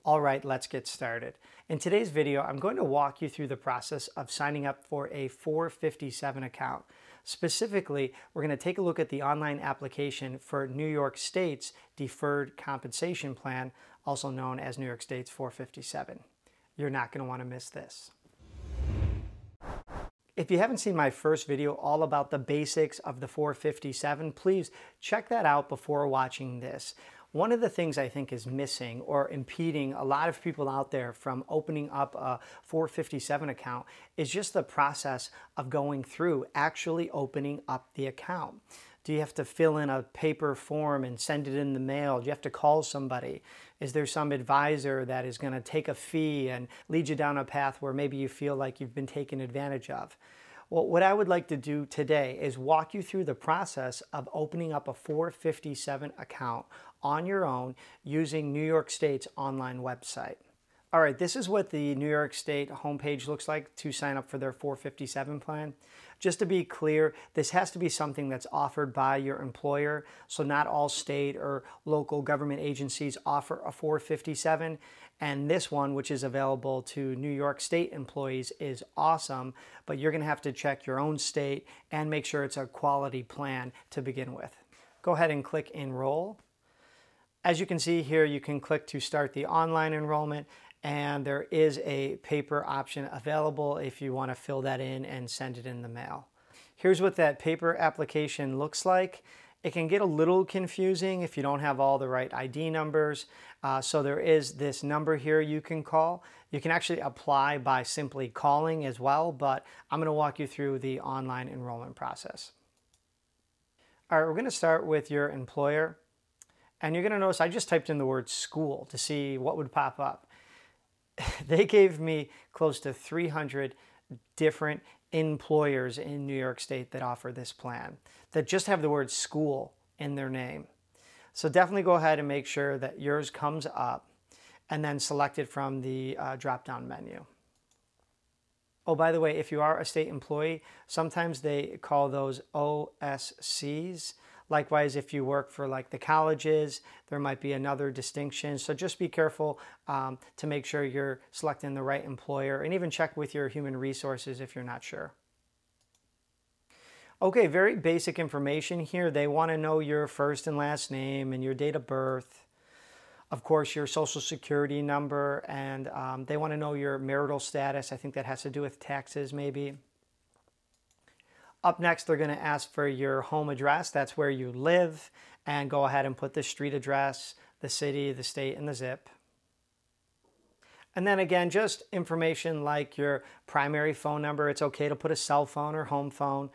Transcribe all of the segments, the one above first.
All right, let's get started. In today's video, I'm going to walk you through the process of signing up for a 457 account. Specifically, we're going to take a look at the online application for New York State's Deferred Compensation Plan, also known as New York State's 457. You're not going to want to miss this. If you haven't seen my first video all about the basics of the 457, please check that out before watching this. One of the things I think is missing or impeding a lot of people out there from opening up a 457 account is just the process of going through actually opening up the account. Do you have to fill in a paper form and send it in the mail? Do you have to call somebody? Is there some advisor that is going to take a fee and lead you down a path where maybe you feel like you've been taken advantage of? Well, what I would like to do today is walk you through the process of opening up a 457 account on your own using New York State's online website. All right, this is what the New York State homepage looks like to sign up for their 457 plan. Just to be clear, this has to be something that's offered by your employer. So not all state or local government agencies offer a 457. And this one, which is available to New York State employees, is awesome, but you're going to have to check your own state and make sure it's a quality plan to begin with. Go ahead and click Enroll. As you can see here, you can click to start the online enrollment, and there is a paper option available if you want to fill that in and send it in the mail. Here's what that paper application looks like. It can get a little confusing if you don't have all the right ID numbers. So there is this number here you can call. You can actually apply by simply calling as well, but I'm going to walk you through the online enrollment process. All right, we're going to start with your employer. And you're going to notice I just typed in the word school to see what would pop up. They gave me close to 300 different employers in New York State that offer this plan that just have the word school in their name. So definitely go ahead and make sure that yours comes up and then select it from the drop-down menu. Oh, by the way, if you are a state employee, sometimes they call those OSCs. Likewise, if you work for like the colleges, there might be another distinction. So just be careful to make sure you're selecting the right employer, and even check with your human resources if you're not sure. Okay, very basic information here. They want to know your first and last name and your date of birth. Of course, your social security number, and they want to know your marital status. I think that has to do with taxes maybe. Up next, they're going to ask for your home address. That's where you live. And go ahead and put the street address, the city, the state, and the zip. And then again, just information like your primary phone number. It's okay to put a cell phone or home phone.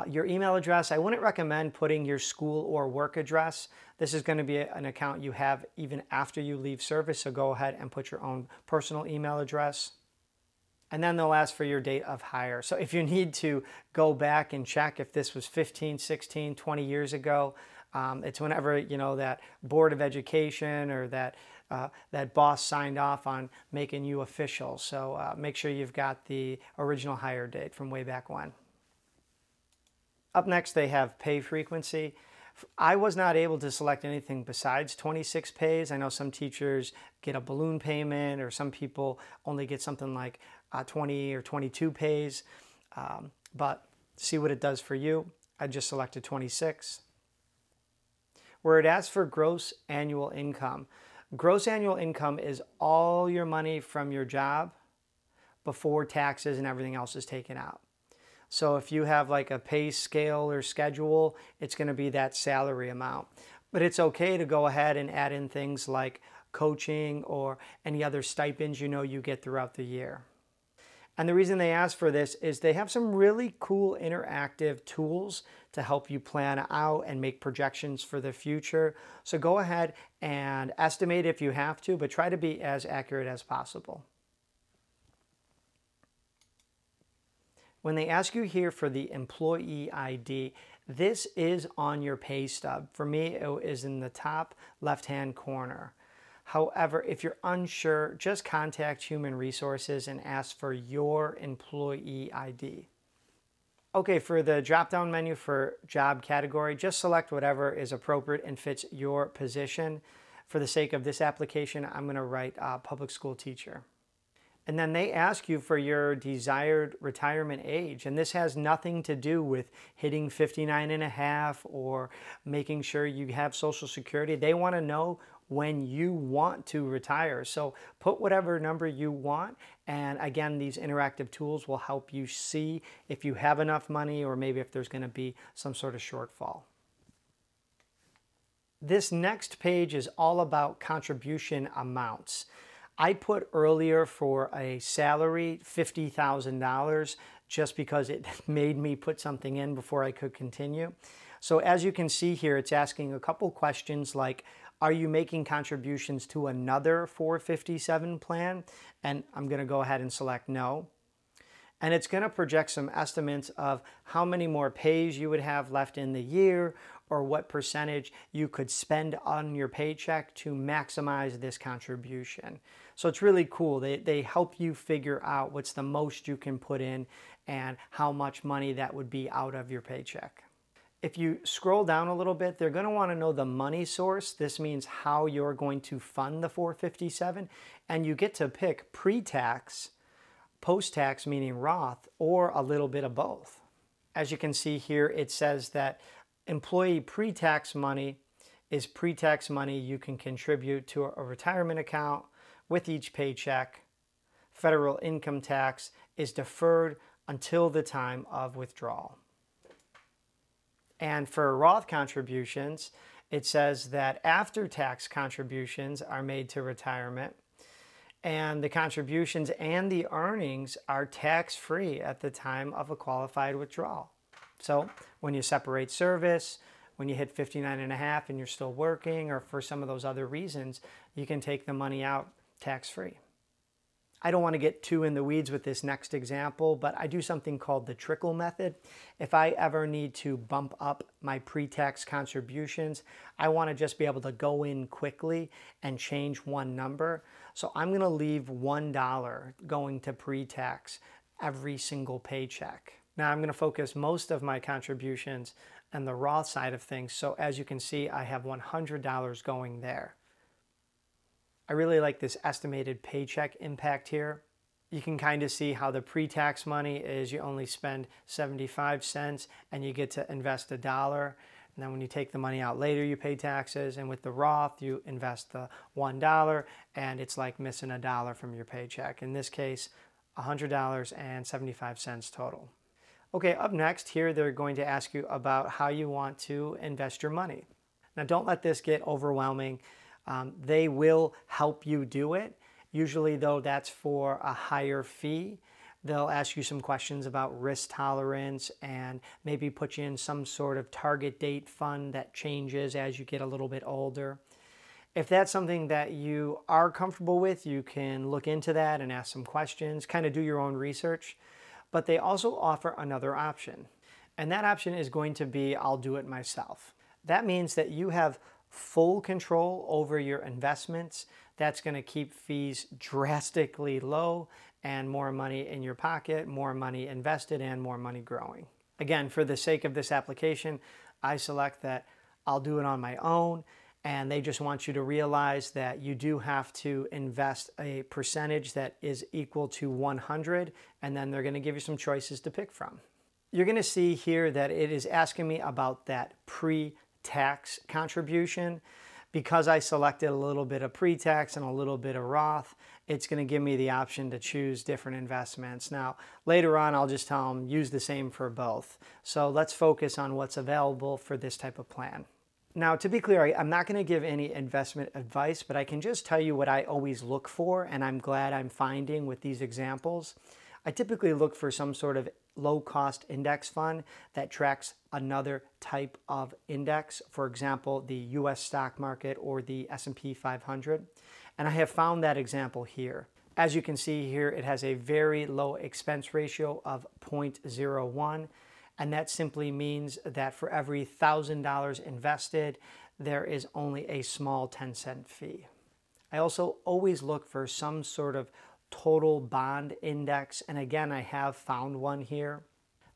Your email address, I wouldn't recommend putting your school or work address. This is going to be an account you have even after you leave service, so go ahead and put your own personal email address. And then they'll ask for your date of hire. So if you need to go back and check if this was 15, 16, 20 years ago, it's whenever, you know, that Board of Education or that boss signed off on making you official. So make sure you've got the original hire date from way back when. Up next, they have pay frequency. I was not able to select anything besides 26 pays. I know some teachers get a balloon payment, or some people only get something like 20 or 22 pays, but see what it does for you. I just selected 26. Where it asks for gross annual income. Gross annual income is all your money from your job before taxes and everything else is taken out. So if you have like a pay scale or schedule, it's going to be that salary amount. But it's okay to go ahead and add in things like coaching or any other stipends you know you get throughout the year. And the reason they ask for this is they have some really cool interactive tools to help you plan out and make projections for the future. So go ahead and estimate if you have to, but try to be as accurate as possible. When they ask you here for the employee ID, this is on your pay stub. For me, it is in the top left-hand corner. However, if you're unsure, just contact Human Resources and ask for your employee ID. Okay, for the drop-down menu for job category, just select whatever is appropriate and fits your position. For the sake of this application, I'm going to write public school teacher. And then they ask you for your desired retirement age. And this has nothing to do with hitting 59 and a half or making sure you have Social Security. They want to know when you want to retire. So put whatever number you want. And again, these interactive tools will help you see if you have enough money or maybe if there's going to be some sort of shortfall. This next page is all about contribution amounts. I put earlier for a salary $50,000 just because it made me put something in before I could continue. So as you can see here, it's asking a couple questions like, are you making contributions to another 457 plan? And I'm going to go ahead and select no. And it's going to project some estimates of how many more pays you would have left in the year or what percentage you could spend on your paycheck to maximize this contribution. So it's really cool. They help you figure out what's the most you can put in and how much money that would be out of your paycheck. If you scroll down a little bit, they're going to want to know the money source. This means how you're going to fund the 457, and you get to pick pre-tax, post-tax, meaning Roth, or a little bit of both. As you can see here, it says that employee pre-tax money is pre-tax money you can contribute to a retirement account with each paycheck. Federal income tax is deferred until the time of withdrawal. And for Roth contributions, it says that after-tax contributions are made to retirement, and the contributions and the earnings are tax-free at the time of a qualified withdrawal. So when you separate service, when you hit 59 and a half and you're still working, or for some of those other reasons, you can take the money out tax-free. I don't want to get too in the weeds with this next example, but I do something called the Trickle Method. If I ever need to bump up my pre-tax contributions, I want to just be able to go in quickly and change one number. So I'm going to leave $1 going to pre-tax every single paycheck. Now I'm going to focus most of my contributions on the Roth side of things. So as you can see, I have $100 going there. I really like this estimated paycheck impact here. You can kind of see how the pre-tax money is you only spend 75 cents and you get to invest $1. And then when you take the money out later, you pay taxes. And with the Roth, you invest the $1 and it's like missing $1 from your paycheck. In this case, $100.75 total. Okay, up next here, they're going to ask you about how you want to invest your money. Now, don't let this get overwhelming. They will help you do it. Usually, though, that's for a higher fee. They'll ask you some questions about risk tolerance and maybe put you in some sort of target date fund that changes as you get a little bit older. If that's something that you are comfortable with, you can look into that and ask some questions, kind of do your own research. But they also offer another option. And that option is going to be, I'll do it myself. That means that you have full control over your investments. That's going to keep fees drastically low and more money in your pocket, more money invested, and more money growing. Again, for the sake of this application, I select that I'll do it on my own, and they just want you to realize that you do have to invest a percentage that is equal to 100, and then they're going to give you some choices to pick from. You're going to see here that it is asking me about that pre-tax contribution. Because I selected a little bit of pre-tax and a little bit of Roth, it's going to give me the option to choose different investments. Now, later on, I'll just tell them use the same for both. So let's focus on what's available for this type of plan. Now, to be clear, I'm not going to give any investment advice, but I can just tell you what I always look for, and I'm glad I'm finding with these examples. I typically look for some sort of low-cost index fund that tracks another type of index, for example, the US stock market or the S&P 500. And I have found that example here. As you can see here, it has a very low expense ratio of 0.01. And that simply means that for every $1,000 invested, there is only a small 10-cent fee. I also always look for some sort of total bond index, and again, I have found one here.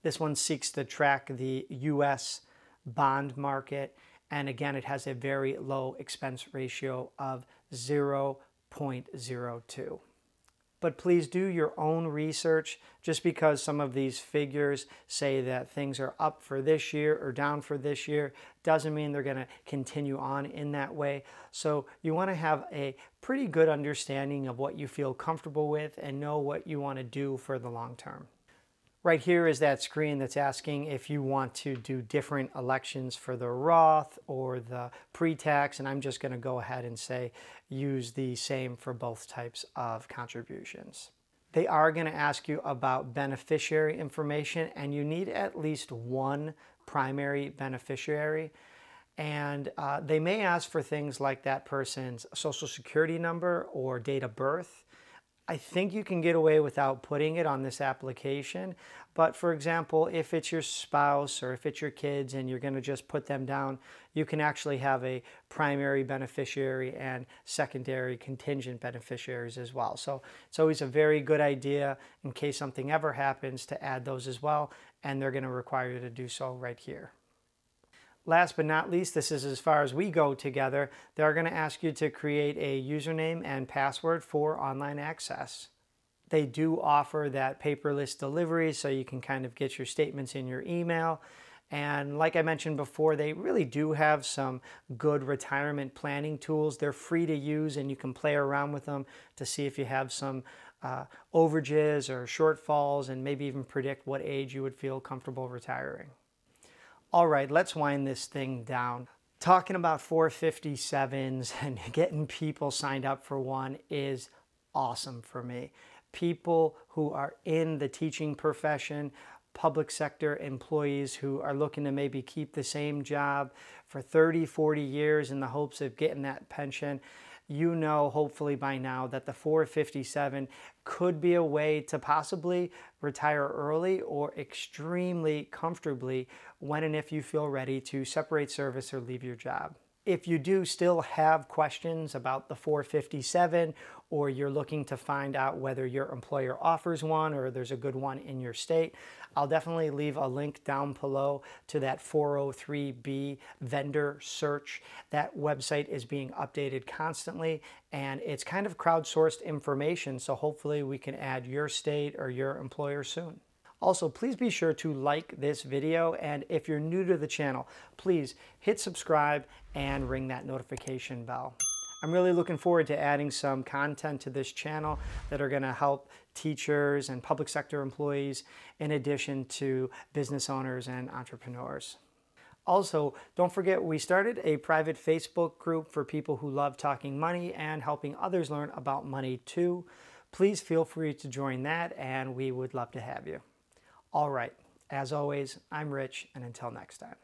This one seeks to track the US bond market, And again, it has a very low expense ratio of 0.02. But please do your own research. Just because some of these figures say that things are up for this year or down for this year doesn't mean they're going to continue on in that way. So you want to have a pretty good understanding of what you feel comfortable with and know what you want to do for the long term. Right here is that screen that's asking if you want to do different elections for the Roth or the PreTax, and I'm just going to go ahead and say use the same for both types of contributions. They are going to ask you about beneficiary information, and you need at least one primary beneficiary. And they may ask for things like that person's social security number or date of birth. I think you can get away without putting it on this application, but for example, if it's your spouse or if it's your kids and you're going to just put them down, you can actually have a primary beneficiary and secondary contingent beneficiaries as well. So it's always a very good idea in case something ever happens to add those as well, and they're going to require you to do so right here. Last but not least, this is as far as we go together, they're going to ask you to create a username and password for online access. They do offer that paperless delivery, so you can kind of get your statements in your email. And like I mentioned before, they really do have some good retirement planning tools. They're free to use, and you can play around with them to see if you have some overages or shortfalls, and maybe even predict what age you would feel comfortable retiring. All right, let's wind this thing down. Talking about 457s and getting people signed up for one is awesome for me. People who are in the teaching profession, public sector employees who are looking to maybe keep the same job for 30, 40 years in the hopes of getting that pension. You know, hopefully by now, that the 457 could be a way to possibly retire early or extremely comfortably when and if you feel ready to separate service or leave your job. If you do still have questions about the 457, or you're looking to find out whether your employer offers one or there's a good one in your state, I'll definitely leave a link down below to that 403B vendor search. That website is being updated constantly, and it's kind of crowdsourced information, so hopefully we can add your state or your employer soon. Also, please be sure to like this video, and if you're new to the channel, please hit subscribe and ring that notification bell. I'm really looking forward to adding some content to this channel that are going to help teachers and public sector employees, in addition to business owners and entrepreneurs. Also, don't forget, we started a private Facebook group for people who love talking money and helping others learn about money too. Please feel free to join that, and we would love to have you. All right, as always, I'm Rich, and until next time.